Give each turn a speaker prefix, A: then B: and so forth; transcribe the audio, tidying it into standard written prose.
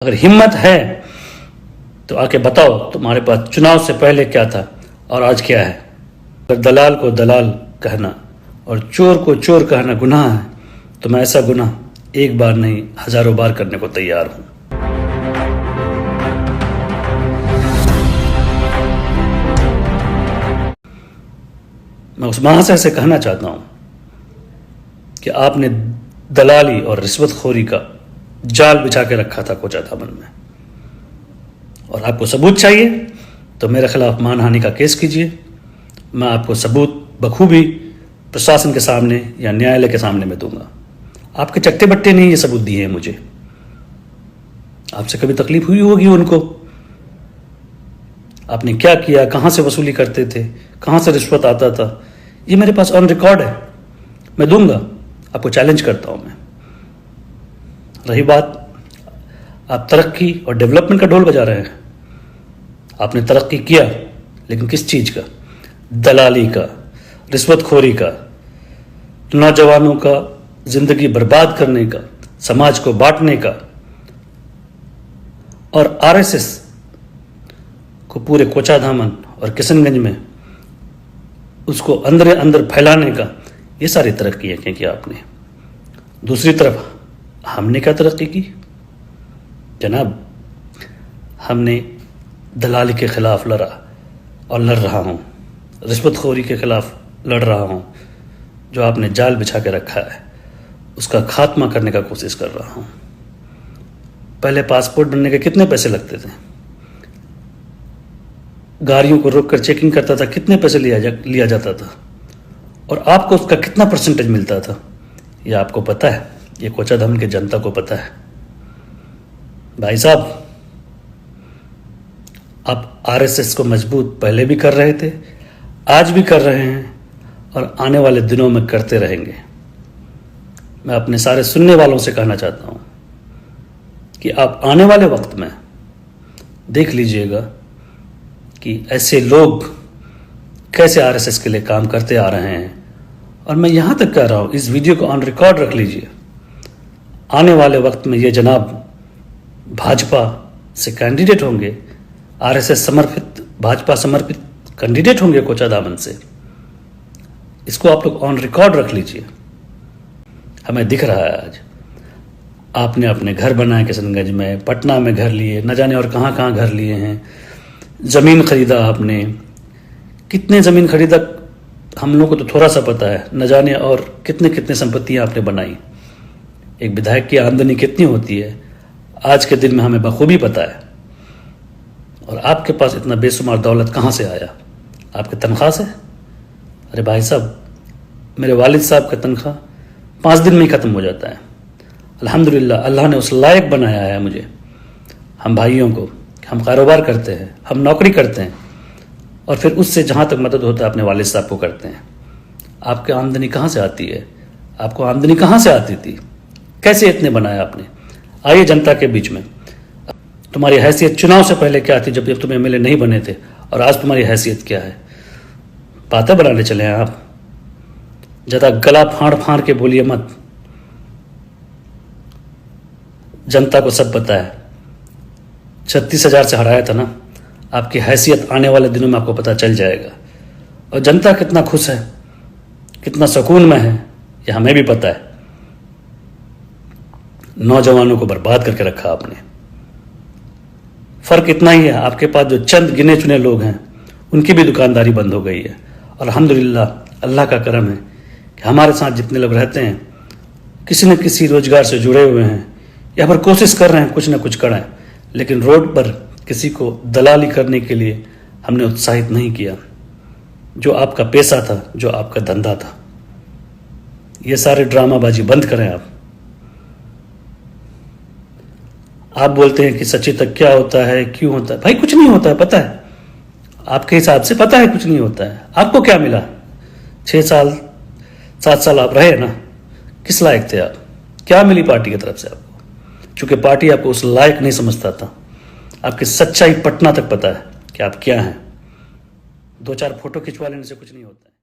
A: अगर हिम्मत है तो आके बताओ तुम्हारे पास चुनाव से पहले क्या था और आज क्या है। अगर दलाल को दलाल कहना और चोर को चोर कहना गुनाह है तो मैं ऐसा गुनाह एक बार नहीं हजारों बार करने को तैयार हूं। मैं उस महाशय से कहना चाहता हूं कि आपने दलाली और रिश्वतखोरी का जाल बिछा के रखा था कोचा दामन में, और आपको सबूत चाहिए तो मेरे खिलाफ मानहानि का केस कीजिए। मैं आपको सबूत बखूबी प्रशासन के सामने या न्यायालय के सामने में दूंगा। आपके चट्टे बट्टे ने ये सबूत दिए हैं मुझे। आपसे कभी तकलीफ हुई होगी उनको, आपने क्या किया, कहां से वसूली करते थे, कहां से रिश्वत आता था, ये मेरे पास ऑन रिकॉर्ड है। मैं दूंगा, आपको चैलेंज करता हूं मैं। रही बात, आप तरक्की और डेवलपमेंट का ढोल बजा रहे हैं। आपने तरक्की किया, लेकिन किस चीज का? दलाली का, रिश्वतखोरी का, नौजवानों का जिंदगी बर्बाद करने का, समाज को बांटने का, और आरएसएस को पूरे कोचा धामन और किशनगंज में उसको अंदर अंदर फैलाने का, ये सारी तरक्की है कि आपने। दूसरी तरफ हमने क्या तरक्की की जनाब? हमने दलाली के खिलाफ लड़ा और लड़ रहा हूं, रिश्वतखोरी के खिलाफ लड़ रहा हूं। जो आपने जाल बिछा के रखा है उसका खात्मा करने का कोशिश कर रहा हूं। पहले पासपोर्ट बनने के कितने पैसे लगते थे? गाड़ियों को रोककर चेकिंग करता था, कितने पैसे लिया जाता था, और आपको उसका कितना परसेंटेज मिलता था? ये आपको पता है, ये कोचा धामन की जनता को पता है। भाई साहब, आप आरएसएस को मजबूत पहले भी कर रहे थे, आज भी कर रहे हैं, और आने वाले दिनों में करते रहेंगे। मैं अपने सारे सुनने वालों से कहना चाहता हूं कि आप आने वाले वक्त में देख लीजिएगा कि ऐसे लोग कैसे आरएसएस के लिए काम करते आ रहे हैं। और मैं यहां तक कह रहा हूं, इस वीडियो को ऑन रिकॉर्ड रख लीजिए। आने वाले वक्त में ये जनाब भाजपा से कैंडिडेट होंगे, आरएसएस समर्पित, भाजपा समर्पित कैंडिडेट होंगे कोचा दामन से। इसको आप लोग ऑन रिकॉर्ड रख लीजिए। हमें दिख रहा है आज आपने अपने घर बनाए किशनगंज में, पटना में घर लिए, न जाने और कहां कहां घर लिए हैं। जमीन खरीदा आपने, कितने जमीन खरीदा हम लोग को तो थोड़ा सा पता है, न जाने और कितने कितने संपत्तियां आपने बनाई। एक विधायक की आमदनी कितनी होती है आज के दिन में हमें बखूबी पता है। और आपके पास इतना बेशुमार दौलत कहां से आया? आपके तनख्वाह से? अरे भाई साहब, मेरे वालिद साहब का तनख्वाह 5 दिन में ही खत्म हो जाता है। अल्हम्दुलिल्लाह, अल्लाह ने उस लायक बनाया है मुझे, हम भाइयों को। हम कारोबार करते हैं, हम नौकरी करते हैं, और फिर उससे जहां तक मदद होता है अपने वालिद साहब को करते हैं। आपकी आमदनी कहां से आती है? आपको आमदनी कहां से आती थी? कैसे इतने बनाया आपने? आइए जनता के बीच में। तुम्हारी हैसियत चुनाव से पहले क्या थी, जब तुम एमएलए नहीं बने थे, और आज तुम्हारी हैसियत क्या है? बातें बनाने चले हैं आप। ज्यादा गला फाड़ फाड़ के बोलिए मत। जनता को सब पता है। 36,000 से हराया था ना, आपकी हैसियत आने वाले दिनों में आपको पता चल जाएगा। और जनता कितना खुश है, कितना सुकून में है, ये हमें भी पता है। नौजवानों को बर्बाद करके रखा आपने। फर्क इतना ही है, आपके पास जो चंद गिने चुने लोग हैं उनकी भी दुकानदारी बंद हो गई है। और अल्हम्दुलिल्लाह, अल्लाह का करम है कि हमारे साथ जितने लोग रहते हैं किसी न किसी रोजगार से जुड़े हुए हैं, या फिर कोशिश कर रहे हैं कुछ न कुछ करें, लेकिन रोड पर किसी को दलाली करने के लिए हमने उत्साहित नहीं किया। जो आपका पेशा था, जो आपका धंधा था, ये सारे ड्रामाबाजी बंद करें आप। आप बोलते हैं कि सच्ची तक क्या होता है, क्यों होता है? भाई कुछ नहीं होता है, पता है आपके हिसाब से, पता है कुछ नहीं होता है। आपको क्या मिला? 6 साल 7 साल आप रहे ना, किस लायक थे आप? क्या मिली पार्टी की तरफ से आपको? चूंकि पार्टी आपको उस लायक नहीं समझता था। आपकी सच्चाई पटना तक पता है कि आप क्या हैं। 2-4 फोटो खिंचवा लेने से कुछ नहीं होता है।